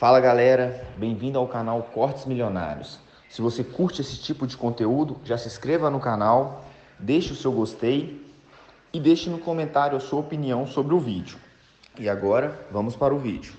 Fala galera, bem-vindo ao canal Cortes Milionários. Se você curte esse tipo de conteúdo, já se inscreva no canal, deixe o seu gostei e deixe no comentário a sua opinião sobre o vídeo. E agora, vamos para o vídeo.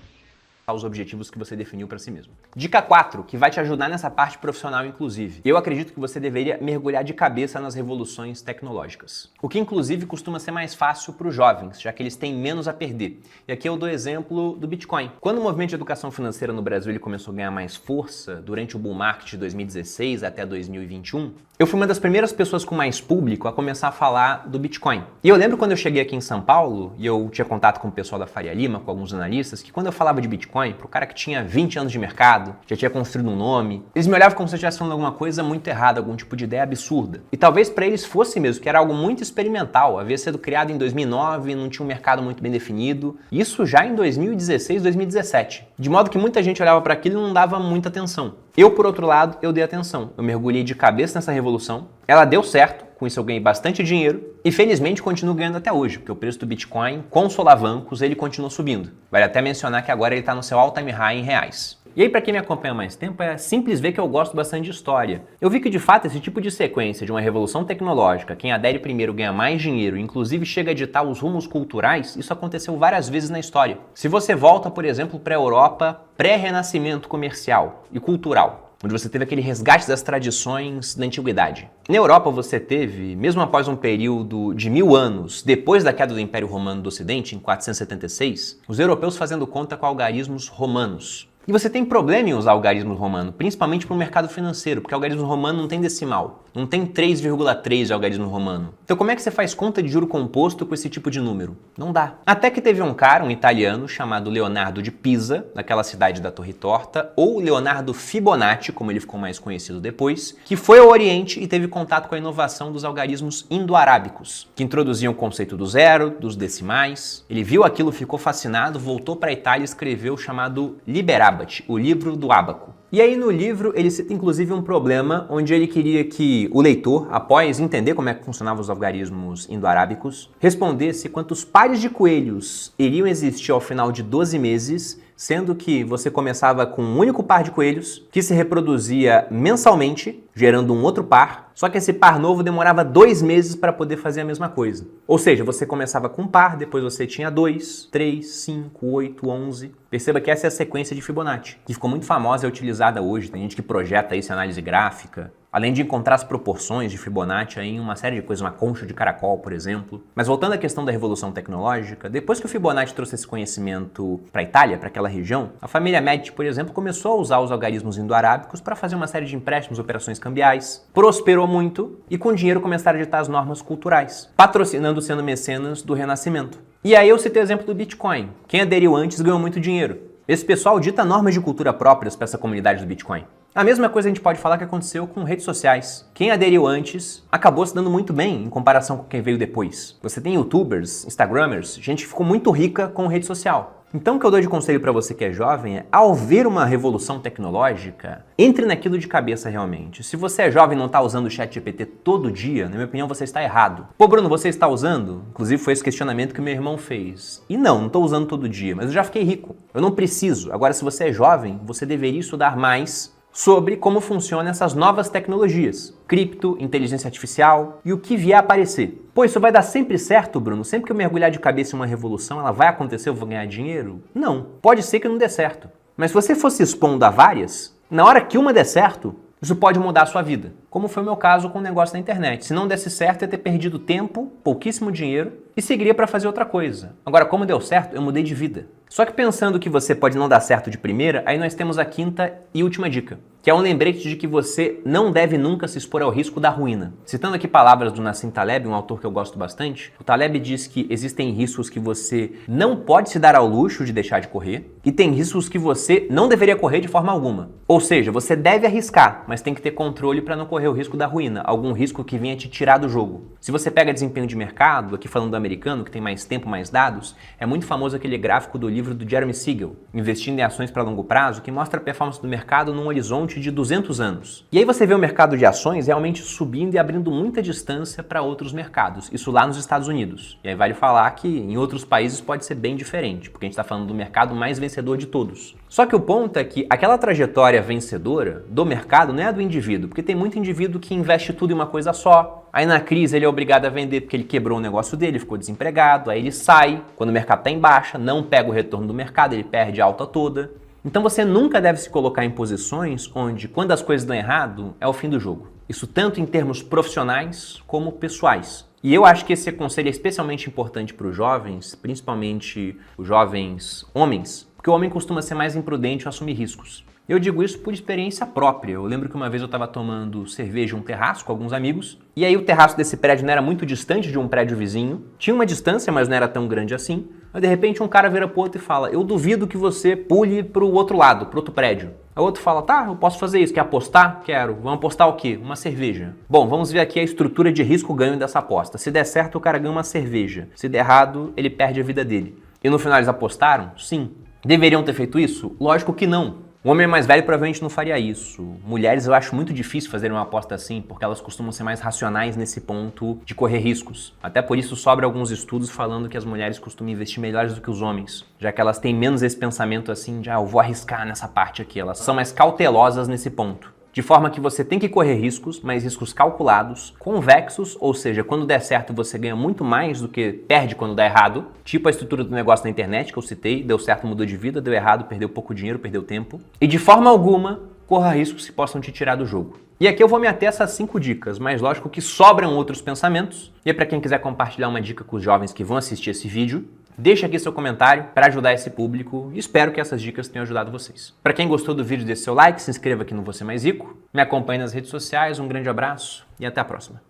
Os objetivos que você definiu para si mesmo. Dica 4, que vai te ajudar nessa parte profissional inclusive. Eu acredito que você deveria mergulhar de cabeça nas revoluções tecnológicas. O que inclusive costuma ser mais fácil para os jovens, já que eles têm menos a perder. E aqui eu dou exemplo do Bitcoin. Quando o movimento de educação financeira no Brasil ele começou a ganhar mais força, durante o bull market de 2016 até 2021, eu fui uma das primeiras pessoas com mais público a começar a falar do Bitcoin. E eu lembro quando eu cheguei aqui em São Paulo, e eu tinha contato com o pessoal da Faria Lima, com alguns analistas, que quando eu falava de Bitcoin, pro cara que tinha 20 anos de mercado, já tinha construído um nome, eles me olhavam como se eu estivesse falando alguma coisa muito errada, algum tipo de ideia absurda. E talvez para eles fosse mesmo, que era algo muito experimental, havia sido criado em 2009, não tinha um mercado muito bem definido. Isso já em 2016, 2017. De modo que muita gente olhava para aquilo e não dava muita atenção. Eu, por outro lado, eu dei atenção. Eu mergulhei de cabeça nessa revolução. Ela deu certo, com isso eu ganhei bastante dinheiro e felizmente continuo ganhando até hoje, porque o preço do Bitcoin, com solavancos, ele continua subindo. Vale até mencionar que agora ele está no seu all-time high em reais. E aí, para quem me acompanha há mais tempo, é simples ver que eu gosto bastante de história. Eu vi que, de fato, esse tipo de sequência de uma revolução tecnológica, quem adere primeiro ganha mais dinheiro, inclusive chega a ditar os rumos culturais, isso aconteceu várias vezes na história. Se você volta, por exemplo, para a Europa pré-renascimento comercial e cultural, onde você teve aquele resgate das tradições da antiguidade. Na Europa você teve, mesmo após um período de 1000 anos, depois da queda do Império Romano do Ocidente, em 476, os europeus fazendo conta com algarismos romanos. E você tem problema em usar algarismo romano, principalmente para o mercado financeiro, porque o algarismo romano não tem decimal, não tem 3,3 de algarismo romano. Então como é que você faz conta de juro composto com esse tipo de número? Não dá. Até que teve um cara, um italiano, chamado Leonardo de Pisa, daquela cidade da Torre Torta, ou Leonardo Fibonacci, como ele ficou mais conhecido depois, que foi ao Oriente e teve contato com a inovação dos algarismos indo-arábicos, que introduziam o conceito do zero, dos decimais. Ele viu aquilo, ficou fascinado, voltou para a Itália e escreveu o chamado Liber Abaci, o livro do ábaco. E aí no livro ele cita inclusive um problema onde ele queria que o leitor, após entender como é que funcionavam os algarismos indo-arábicos, respondesse quantos pares de coelhos iriam existir ao final de 12 meses, sendo que você começava com um único par de coelhos que se reproduzia mensalmente, gerando um outro par, só que esse par novo demorava 2 meses para poder fazer a mesma coisa. Ou seja, você começava com um par, depois você tinha 2, 3, 5, 8, 11. Perceba que essa é a sequência de Fibonacci, que ficou muito famosa e é utilizada hoje. Tem gente que projeta isso em análise gráfica, além de encontrar as proporções de Fibonacci em uma série de coisas, uma concha de caracol, por exemplo. Mas voltando à questão da revolução tecnológica, depois que o Fibonacci trouxe esse conhecimento para a Itália, para aquela região, a família Medici, por exemplo, começou a usar os algarismos indo-arábicos para fazer uma série de empréstimos, operações cambiais, prosperou muito e com dinheiro começaram a ditar as normas culturais, patrocinando sendo mecenas do Renascimento. E aí eu citei o exemplo do Bitcoin. Quem aderiu antes ganhou muito dinheiro. Esse pessoal dita normas de cultura próprias para essa comunidade do Bitcoin. A mesma coisa a gente pode falar que aconteceu com redes sociais. Quem aderiu antes acabou se dando muito bem em comparação com quem veio depois. Você tem youtubers, instagramers, gente que ficou muito rica com rede social. Então o que eu dou de conselho para você que é jovem é, ao ver uma revolução tecnológica, entre naquilo de cabeça realmente. Se você é jovem e não está usando o ChatGPT todo dia, na minha opinião você está errado. Pô, Bruno, você está usando? Inclusive foi esse questionamento que meu irmão fez. E não estou usando todo dia, mas eu já fiquei rico. Eu não preciso. Agora, se você é jovem, você deveria estudar mais sobre como funcionam essas novas tecnologias, cripto, inteligência artificial e o que vier a aparecer. Pô, isso vai dar sempre certo, Bruno? Sempre que eu mergulhar de cabeça em uma revolução, ela vai acontecer, eu vou ganhar dinheiro? Não. Pode ser que não dê certo. Mas se você fosse expondo a várias, na hora que uma der certo, isso pode mudar a sua vida. Como foi o meu caso com o negócio na internet. Se não desse certo, eu ia ter perdido tempo, pouquíssimo dinheiro e seguiria para fazer outra coisa. Agora, como deu certo, eu mudei de vida. Só que pensando que você pode não dar certo de primeira, aí nós temos a quinta e última dica, que é um lembrete de que você não deve nunca se expor ao risco da ruína. Citando aqui palavras do Nassim Taleb, um autor que eu gosto bastante, o Taleb diz que existem riscos que você não pode se dar ao luxo de deixar de correr e tem riscos que você não deveria correr de forma alguma. Ou seja, você deve arriscar, mas tem que ter controle para não correr o risco da ruína, algum risco que venha te tirar do jogo. Se você pega desempenho de mercado, aqui falando do americano, que tem mais tempo, mais dados, é muito famoso aquele gráfico do livro do Jeremy Siegel, Investindo em Ações para Longo Prazo, que mostra a performance do mercado num horizonte de 200 anos. E aí você vê o mercado de ações realmente subindo e abrindo muita distância para outros mercados, isso lá nos Estados Unidos. E aí vale falar que em outros países pode ser bem diferente, porque a gente está falando do mercado mais vencedor de todos. Só que o ponto é que aquela trajetória vencedora do mercado não é a do indivíduo, porque tem muito indivíduo que investe tudo em uma coisa só. Aí na crise ele é obrigado a vender porque ele quebrou o negócio dele, ficou desempregado, aí ele sai, quando o mercado está em baixa, não pega o retorno do mercado, ele perde a alta toda. Então você nunca deve se colocar em posições onde, quando as coisas dão errado, é o fim do jogo. Isso tanto em termos profissionais como pessoais. E eu acho que esse conselho é especialmente importante para os jovens, principalmente os jovens homens, porque o homem costuma ser mais imprudente ao assumir riscos. Eu digo isso por experiência própria. Eu lembro que uma vez eu estava tomando cerveja em um terraço com alguns amigos, e aí o terraço desse prédio não era muito distante de um prédio vizinho. Tinha uma distância, mas não era tão grande assim. Mas de repente um cara vira pro outro e fala: eu duvido que você pule pro outro lado, pro outro prédio. O outro fala: tá, eu posso fazer isso. Quer apostar? Quero. Vamos apostar o quê? Uma cerveja. Bom, vamos ver aqui a estrutura de risco-ganho dessa aposta. Se der certo, o cara ganha uma cerveja. Se der errado, ele perde a vida dele. E no final eles apostaram? Sim. Deveriam ter feito isso? Lógico que não. Um homem mais velho provavelmente não faria isso. Mulheres eu acho muito difícil fazer uma aposta assim, porque elas costumam ser mais racionais nesse ponto de correr riscos. Até por isso sobra alguns estudos falando que as mulheres costumam investir melhores do que os homens, já que elas têm menos esse pensamento assim de eu vou arriscar nessa parte aqui. Elas são mais cautelosas nesse ponto. De forma que você tem que correr riscos, mas riscos calculados, convexos, ou seja, quando der certo você ganha muito mais do que perde quando dá errado. Tipo a estrutura do negócio na internet que eu citei, deu certo, mudou de vida, deu errado, perdeu pouco dinheiro, perdeu tempo. E de forma alguma, corra riscos que possam te tirar do jogo. E aqui eu vou me ater a essas 5 dicas, mas lógico que sobram outros pensamentos. E para quem quiser compartilhar uma dica com os jovens que vão assistir esse vídeo, deixa aqui seu comentário para ajudar esse público e espero que essas dicas tenham ajudado vocês. Para quem gostou do vídeo, deixe seu like, se inscreva aqui no Você Mais Rico, me acompanhe nas redes sociais, um grande abraço e até a próxima.